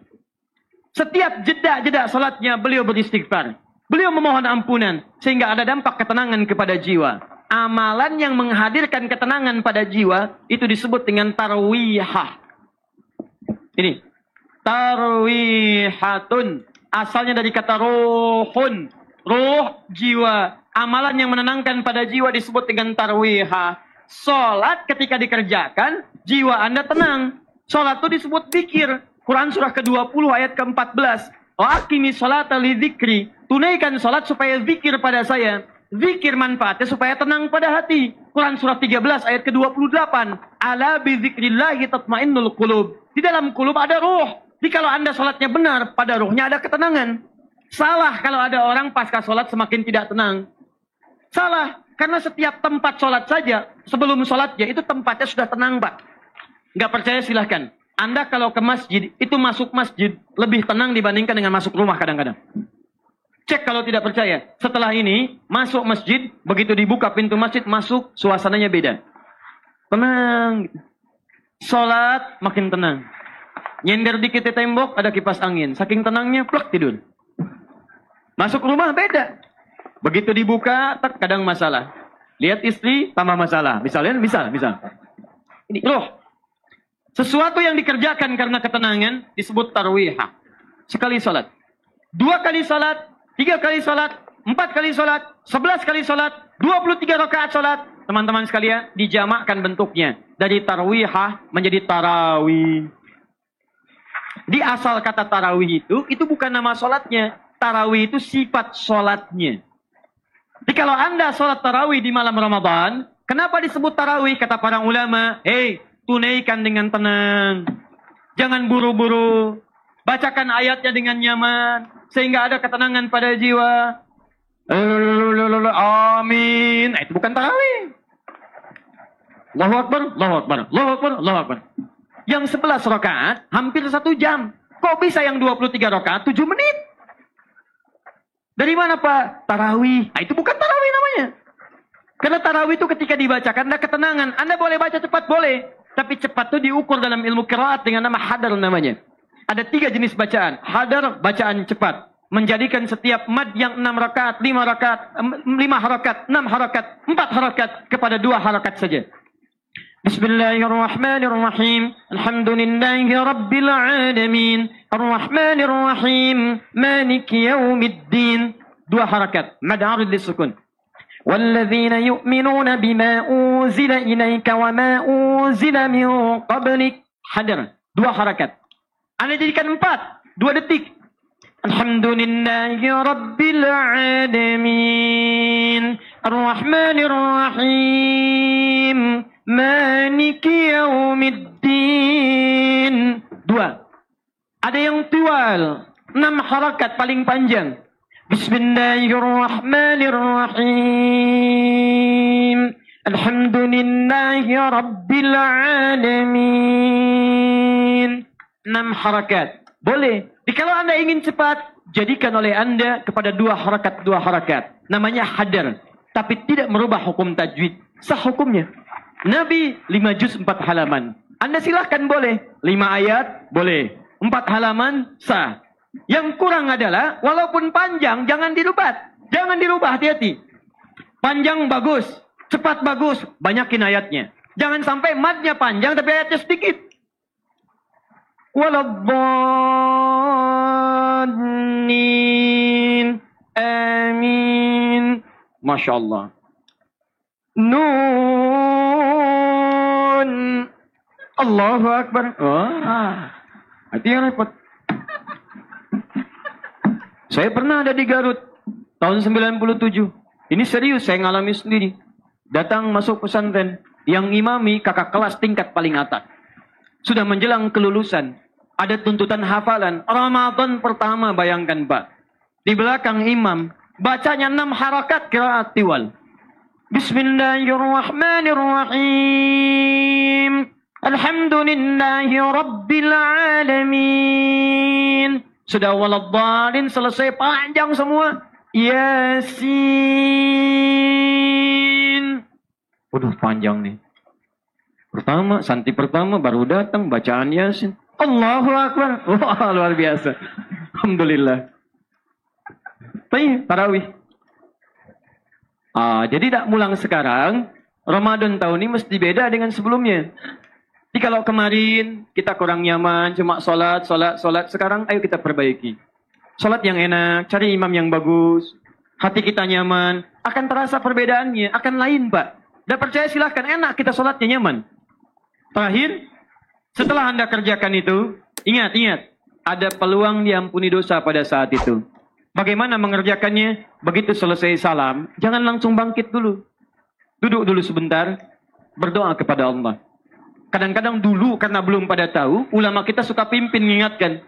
Setiap jeda-jeda salatnya beliau beristighfar. Beliau memohon ampunan sehingga ada dampak ketenangan kepada jiwa. Amalan yang menghadirkan ketenangan pada jiwa itu disebut dengan tarwihah. Ini tarwihatun, asalnya dari kata ruhun, ruh jiwa. Amalan yang menenangkan pada jiwa disebut dengan tarwihah. Salat ketika dikerjakan, jiwa Anda tenang. Salat itu disebut zikir. Quran surah ke-20 ayat ke-14. Aqimi sholata li dzikri. Tunaikan salat supaya zikir pada saya. Zikir manfaatnya supaya tenang pada hati. Quran surah 13 ayat ke-28. Ala bi dzikrillahi tatmainnul qulub. Di dalam qulub ada ruh. Jadi kalau Anda salatnya benar, pada ruhnya ada ketenangan. Salah kalau ada orang pasca salat semakin tidak tenang. Salah, karena setiap tempat sholat saja, sebelum sholatnya, itu tempatnya sudah tenang, Pak. Nggak percaya silahkan. Anda kalau ke masjid, itu masuk masjid, lebih tenang dibandingkan dengan masuk rumah kadang-kadang. Cek kalau tidak percaya. Setelah ini, masuk masjid, begitu dibuka pintu masjid, masuk, suasananya beda. Tenang. Sholat, makin tenang. Nyender dikit di tembok, ada kipas angin. Saking tenangnya, plak tidur. Masuk rumah, beda. Begitu dibuka, kadang masalah. Lihat istri, tambah masalah. Misalnya, misal. Ini roh. Sesuatu yang dikerjakan karena ketenangan disebut tarwihah. Sekali salat. 2 kali salat, 3 kali salat, 4 kali salat, 11 kali salat, 23 rakaat salat. Teman-teman sekalian, dijamakkan bentuknya. Dari tarwihah menjadi tarawih. Di asal kata tarawih itu bukan nama salatnya. Tarawih itu sifat salatnya. Jadi kalau Anda sholat tarawih di malam Ramadan, kenapa disebut tarawih? Kata para ulama, tunaikan dengan tenang. Jangan buru-buru. Bacakan ayatnya dengan nyaman. Sehingga ada ketenangan pada jiwa. Amin. Nah, itu bukan tarawih. Allahu Akbar, Allahu Akbar, Allahu Akbar, Allahu Akbar. Yang 11 rakaat, hampir 1 jam. Kok bisa yang 23 rakaat 7 menit? Dari mana Pak? Tarawih. Nah, itu bukan tarawih namanya. Karena tarawih itu ketika dibacakan ada ketenangan. Anda boleh baca cepat, boleh. Tapi cepat itu diukur dalam ilmu qiraat dengan nama hadar namanya. Ada 3 jenis bacaan. Hadar, bacaan cepat. Menjadikan setiap mad yang 6 rakaat, 5 rakaat, 5 harakat, 6 harakat, 4 harakat kepada 2 harakat saja. Bismillahirrahmanirrahim. Alhamdulillahi rabbil alamin. Ar-Rahmanir Rahim. Maliki yaumiddin. 2 harakat. Mad arid lisukun. Walladzina yu'minuna bima unzila ilaika wa ma unzila min qablik. Hadar. 2 harakat. Anda jadikan 4. 2 detik. Alhamdulillahi rabbil alamin. Ar-Rahmanir Rahim. Maliki yaumiddin. 2. Ada yang tual. 6 harakat paling panjang. Bismillahirrahmanirrahim. Alhamdulillahi rabbil alamin. 6 harakat. Boleh. Kalau Anda ingin cepat, jadikan oleh Anda kepada 2 harakat, 2 harakat. Namanya hadar. Tapi tidak merubah hukum tajwid. Sah hukumnya. Nabi 5 juz 4 halaman. Anda silahkan boleh. 5 ayat, boleh. 4 halaman, sah. Yang kurang adalah, walaupun panjang, jangan dirubah. Jangan dirubah, hati-hati. Panjang bagus, cepat bagus, banyakin ayatnya. Jangan sampai madnya panjang, tapi ayatnya sedikit. Waladhdallin. Amin. Masya Allah. Nun. Allahu Akbar. Itu yang repot. Saya pernah ada di Garut tahun 97. Ini serius, saya ngalami sendiri. Datang masuk pesantren, yang imami kakak kelas tingkat paling atas. Sudah menjelang kelulusan, ada tuntutan hafalan. Ramadan pertama, bayangkan Pak. Di belakang imam, bacanya 6 harakat qiraat tiwal. Bismillahirrahmanirrahim. Alhamdulillahi rabbil alamin. Sudah waladhdallin selesai, panjang semua. Yasin. Waduh, panjang nih. Pertama, santi pertama baru datang bacaan Yasin. Allahu Akbar. Wah, luar biasa. Alhamdulillah. Baik, tarawih. Jadi tidak mulang sekarang, Ramadan tahun ini mesti beda dengan sebelumnya. Jadi kalau kemarin kita kurang nyaman, cuma sholat, sekarang ayo kita perbaiki. Sholat yang enak, cari imam yang bagus, hati kita nyaman, akan terasa perbedaannya, akan lain Pak. Dan percaya silahkan, enak kita sholatnya nyaman. Terakhir, setelah Anda kerjakan itu, ingat, ada peluang diampuni dosa pada saat itu. Bagaimana mengerjakannya? Begitu selesai salam, jangan langsung bangkit dulu. Duduk dulu sebentar, berdoa kepada Allah. Kadang-kadang dulu karena belum pada tahu, ulama kita suka pimpin mengingatkan.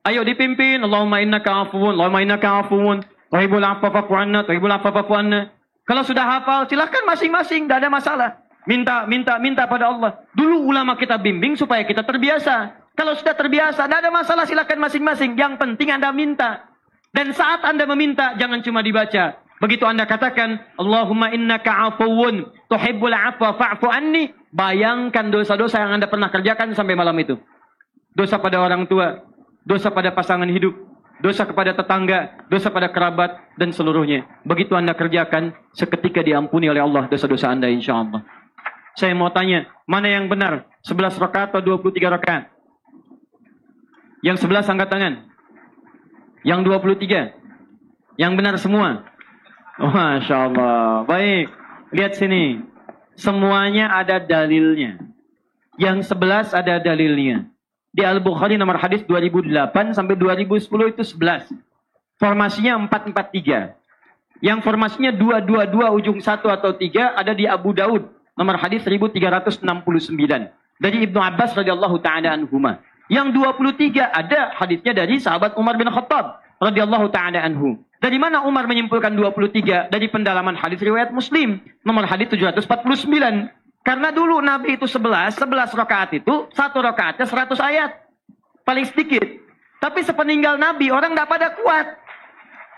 Ayo dipimpin, Allahumma innaka afuwun, Allahumma innaka afuwun, tuhibbul afwa fa'fu anna, tuhibbul afwa fa'fu anna. Kalau sudah hafal, silahkan masing-masing, tidak ada masalah. Minta pada Allah. Dulu ulama kita bimbing supaya kita terbiasa. Kalau sudah terbiasa, tidak ada masalah, silahkan masing-masing. Yang penting Anda minta. Dan saat Anda meminta, jangan cuma dibaca. Begitu Anda katakan, Allahumma innaka afuwun, tuhibbul afwa fa'fu anni. Bayangkan dosa-dosa yang Anda pernah kerjakan sampai malam itu. Dosa pada orang tua, dosa pada pasangan hidup, dosa kepada tetangga, dosa pada kerabat, dan seluruhnya. Begitu Anda kerjakan, seketika diampuni oleh Allah dosa-dosa Anda insya Allah. Saya mau tanya, mana yang benar? 11 rakaat atau 23 rakaat? Yang 11 angkat tangan. Yang 23? Yang benar semua? Oh, Masya Allah. Baik, lihat sini. Semuanya ada dalilnya. Yang 11 ada dalilnya. Di Al-Bukhari nomor hadis 2008 sampai 2010 itu 11. Formasinya 443. Yang formasinya 222 ujung 1 atau 3 ada di Abu Daud nomor hadis 1369. Dari Ibnu Abbas radhiyallahu taala anhuma. Yang 23 ada hadisnya dari sahabat Umar bin Khattab radhiyallahu taala anhu. Dari mana Umar menyimpulkan 23? Dari pendalaman hadis riwayat Muslim nomor hadis 749. Karena dulu Nabi itu 11 rakaat itu, 1 rakaatnya 100 ayat. Paling sedikit. Tapi sepeninggal Nabi, orang tidak pada kuat.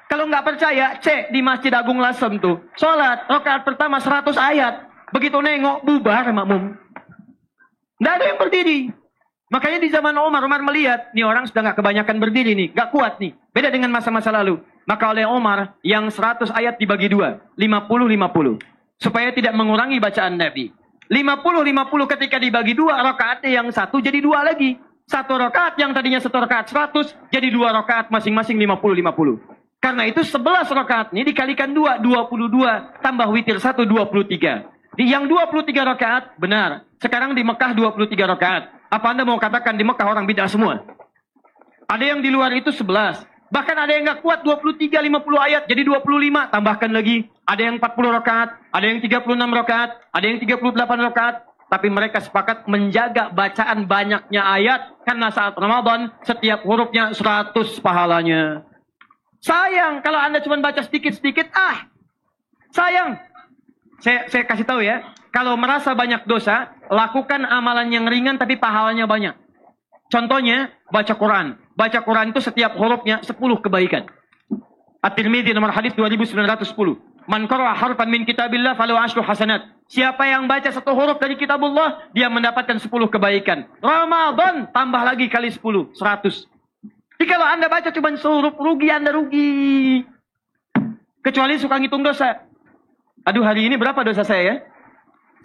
Kalau nggak percaya, cek di Masjid Agung Lasem tuh. Sholat, rakaat pertama 100 ayat. Begitu nengok, bubar makmum. Nggak ada yang berdiri. Makanya di zaman Umar melihat, nih orang sudah nggak kebanyakan berdiri nih, nggak kuat nih. Beda dengan masa-masa lalu. Maka oleh Umar, yang 100 ayat dibagi 2. 50-50. Supaya tidak mengurangi bacaan Nabi. 50-50 ketika dibagi 2, rakaatnya yang 1 jadi 2 lagi. 1 rakaat yang tadinya 1 rakaat 100, jadi 2 rakaat masing-masing 50-50. Karena itu 11 rakaat ini dikalikan 2, 22. Tambah witir 1, 23. Di yang 23 rakaat, benar. Sekarang di Mekah 23 rakaat. Apa Anda mau katakan di Mekah orang bid'ah semua? Ada yang di luar itu 11. Bahkan ada yang nggak kuat 23, 50 ayat. Jadi 25, tambahkan lagi. Ada yang 40 rakaat, ada yang 36 rakaat, ada yang 38 rakaat. Tapi mereka sepakat menjaga bacaan banyaknya ayat. Karena saat Ramadan, setiap hurufnya 100 pahalanya. Sayang kalau Anda cuma baca sedikit-sedikit, sayang. Saya kasih tahu ya. Kalau merasa banyak dosa, lakukan amalan yang ringan tapi pahalanya banyak. Contohnya, baca Quran. Baca Quran itu setiap hurufnya 10 kebaikan. At-Tirmidzi nomor hadis 2910. Man qara'a harfan min kitabillah falahu 10 hasanat. Siapa yang baca 1 huruf dari kitabullah, dia mendapatkan 10 kebaikan. Ramadan tambah lagi kali 10, 100. Jadi kalau Anda baca cuma sehuruf, rugi Anda rugi. Kecuali suka ngitung dosa. Aduh, hari ini berapa dosa saya ya?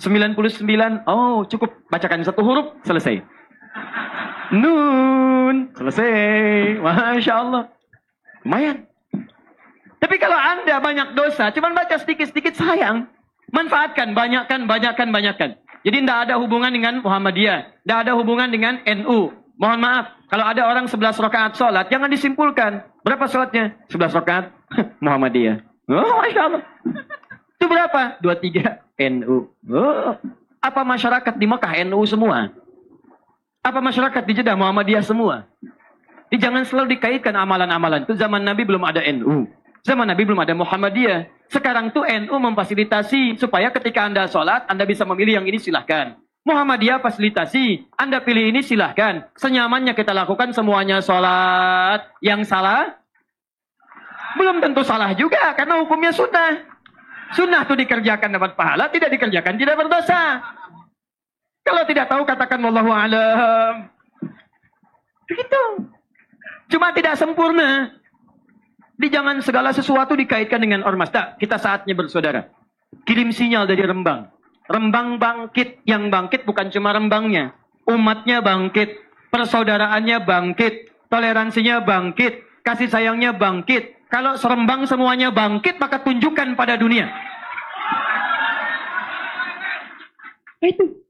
99. Oh, cukup bacakan 1 huruf, selesai. Nun, selesai. Masya Allah. Lumayan. Tapi kalau Anda banyak dosa, cuma baca sedikit-sedikit, sayang. Manfaatkan, banyakkan. Jadi tidak ada hubungan dengan Muhammadiyah. Tidak ada hubungan dengan NU. Mohon maaf, kalau ada orang 11 rakaat sholat, jangan disimpulkan. Berapa sholatnya? 11 rakaat Muhammadiyah. Oh, Masya Allah. Itu berapa? 23 NU. Oh, apa masyarakat di Mekah NU semua? Apa masyarakat di Jeddah Muhammadiyah semua? Jadi jangan selalu dikaitkan amalan-amalan. Itu zaman Nabi belum ada NU. Zaman Nabi belum ada Muhammadiyah. Sekarang tuh NU memfasilitasi supaya ketika Anda sholat, Anda bisa memilih yang ini silahkan. Muhammadiyah fasilitasi. Anda pilih ini silahkan. Senyamannya kita lakukan semuanya sholat. Yang salah? Belum tentu salah juga. Karena hukumnya sunnah. Sunnah itu dikerjakan dapat pahala. Tidak dikerjakan tidak berdosa. Kalau tidak tahu katakan wallahu a'lam. Begitu. Cuma tidak sempurna. Di jangan segala sesuatu dikaitkan dengan ormas. Tak, kita saatnya bersaudara. Kirim sinyal dari Rembang. Rembang bangkit. Yang bangkit bukan cuma Rembangnya. Umatnya bangkit. Persaudaraannya bangkit. Toleransinya bangkit. Kasih sayangnya bangkit. Kalau Serembang semuanya bangkit, maka tunjukkan pada dunia. Itu.